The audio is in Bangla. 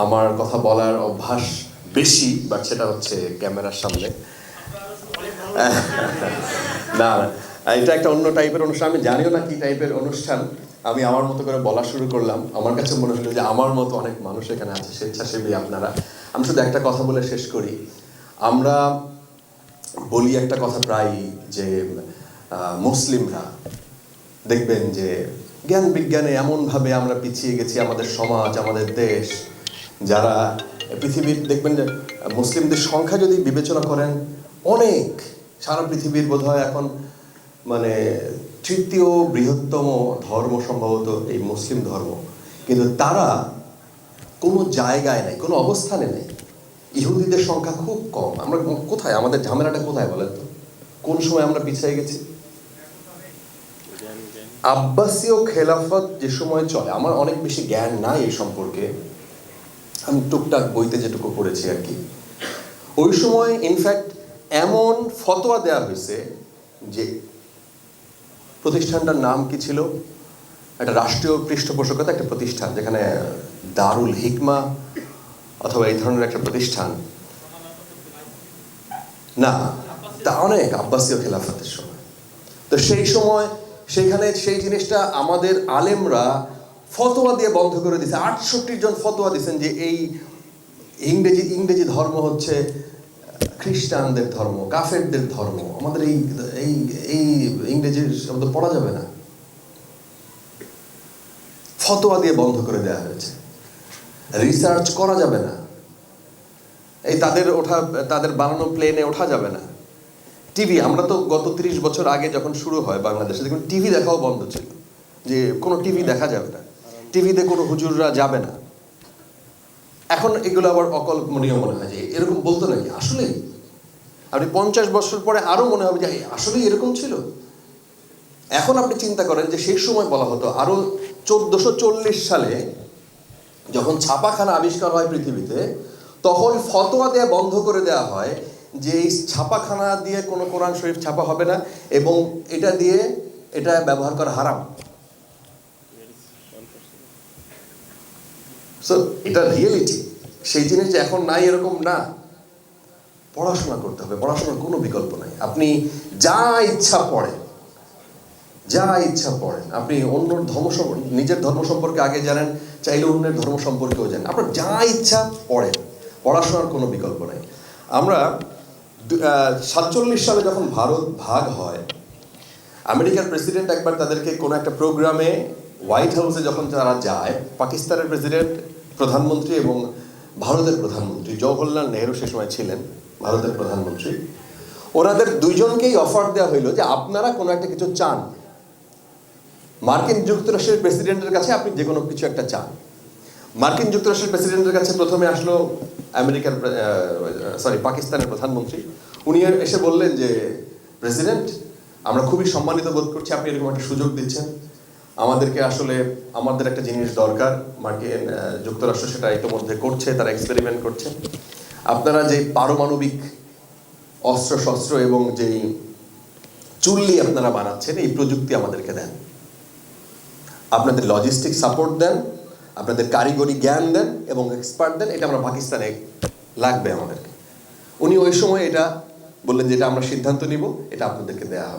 আমার কথা বলার অভ্যাস বেশি, বাট সেটা হচ্ছে ক্যামেরার সামনে। না, এটা একটা অন্য টাইপের অনুষ্ঠান। আমি জানিও না কি টাইপের অনুষ্ঠান। আমি আমার মতো করে বলা শুরু করলাম। আমার কাছে মনে হলো যে আমার মতো অনেক মানুষ এখানে আছে, স্বেচ্ছাসেবী আপনারা। আমি শুধু একটা কথা বলে শেষ করি। আমরা বলি একটা কথা প্রায়, যে মুসলিমরা দেখবেন যে জ্ঞান বিজ্ঞানে এমনভাবে আমরা পিছিয়ে গেছি, আমাদের সমাজ, আমাদের দেশ, যারা পৃথিবীর দেখবেন যে মুসলিমদের সংখ্যা যদি বিবেচনা করেন অনেক, সারা পৃথিবীর বোধহয় এখন মানে তৃতীয় বৃহত্তম ধর্ম সম্ভবত এই মুসলিম ধর্ম, কিন্তু তারা কোনো জায়গায় নেই, কোনো অবস্থানে নেই। ইহুদিদের সংখ্যা খুব কম। আমরা কোথায়, আমাদের ঝামেলাটা কোথায় বলেন তো? কোন সময় আমরা পিছিয়ে গেছি? আব্বাসীয় খেলাফত যে সময় চলে, আমার অনেক বেশি জ্ঞান নাই এই সম্পর্কে, আমি টুকটাক বইতে যেটুকু পড়েছি আর কি। ওই সময় ইনফ্যাক্ট এমন ফতোয়া দেওয়া হয়েছে যে প্রতিষ্ঠানটার নাম কি ছিল, একটা রাষ্ট্রীয় পৃষ্ঠপোষকতা একটা প্রতিষ্ঠান, যেখানে দারুল হিকমা অথবা এই ধরনের একটা প্রতিষ্ঠান, না তা অনেক আব্বাসীয় খেলাফতের সময়। তো সেই সময় সেখানে সেই জিনিসটা আমাদের আলেমরা ফতোয়া দিয়ে বন্ধ করে দিয়েছে। 68 জন ফতোয়া দিয়েছেন যে এই ইংরেজি ধর্ম হচ্ছে খ্রিস্টানদের ধর্ম, কাফেরদের ধর্ম, আমাদের এই এই ইংরেজির শব্দ পড়া যাবে না। ফতোয়া দিয়ে বন্ধ করে দেওয়া হয়েছে। রিসার্চ করা যাবে না, এই তাদের বানানো প্লেনে ওঠা যাবে না। টিভি, আমরা তো গত 30 বছর আগে যখন শুরু হয় বাংলাদেশে, দেখুন টিভি দেখাও বন্ধ ছিল, যে কোনো টিভি দেখা যাবে না, টিভিতে কোনো হুজুররা যাবে না। এখন এগুলো আবার অকল্পনীয় মনে হয় যে এরকম বলতো নাকি? আসলেই আপনি 50 বছর পরে আরো মনে হবে যে আসলেই এরকম ছিল। এখন আপনি চিন্তা করেন যে সেই সময় বলা হতো, আরো 1440 সালে যখন ছাপাখানা আবিষ্কার হয় পৃথিবীতে, তখন ফতোয়া দেয়া বন্ধ করে দেওয়া হয় যে এই ছাপাখানা দিয়ে কোনো কোরআন শরীফ ছাপা হবে না, এবং এটা ব্যবহার করা হারাম। সো এটা রিয়েলিটি। সেই জিনিস যে এখন নাই এরকম না। পড়াশোনা করতে হবে, পড়াশোনার কোনো বিকল্প নাই। আপনি যা ইচ্ছা পড়েন, আপনি অন্য নিজের ধর্ম সম্পর্কে আগে জানেন, চাইলে অন্যের ধর্ম সম্পর্কেও জানেন, আপনার যা ইচ্ছা পড়েন, পড়াশোনার কোনো বিকল্প নাই। আমরা 47 সালে যখন ভারত ভাগ হয়, আমেরিকার প্রেসিডেন্ট একবার তাদেরকে কোনো একটা প্রোগ্রামে হোয়াইট হাউসে যখন তারা যায়, পাকিস্তানের প্রেসিডেন্ট, প্রধানমন্ত্রী এবং ভারতের প্রধানমন্ত্রী জওহরলাল নেহরু সে সময় ছিলেন ভারতের প্রধানমন্ত্রী, ওনাদের দুইজনকেই অফার দেওয়া হইল যে আপনারা কোনো একটা কিছু চান, মার্কিন যুক্তরাষ্ট্রের প্রেসিডেন্টের কাছে আপনি যে কোনো কিছু একটা চান। মার্কিন যুক্তরাষ্ট্রের প্রেসিডেন্টের কাছে প্রথমে আসলো পাকিস্তানের প্রধানমন্ত্রী। উনি এসে বললেন যে প্রেসিডেন্ট, আমরা খুবই সম্মানিত বোধ করছি আপনি এরকম একটা সুযোগ দিচ্ছেন আমাদেরকে। আসলে আমাদের একটা জিনিস দরকার, মার্কিন যুক্তরাষ্ট্র সেটা ইতিমধ্যে করছে, তারা এক্সপেরিমেন্ট করছে। আপনারা যে পারমাণবিক অস্ত্র শস্ত্র এবং যেই চুল্লি আপনারা বানাচ্ছেন, এই প্রযুক্তি আমাদেরকে দেন, আপনাদের লজিস্টিক সাপোর্ট দেন, আপনাদের কারিগরি জ্ঞান দেন এবং এক্সপার্ট দেন, এটা আমরা পাকিস্তানে লাগবে আমাদেরকে। উনি ওই সময় এটা বললেন যে এটা আমরা সিদ্ধান্ত নিব, এটা আপনাদেরকে দেওয়া হবে।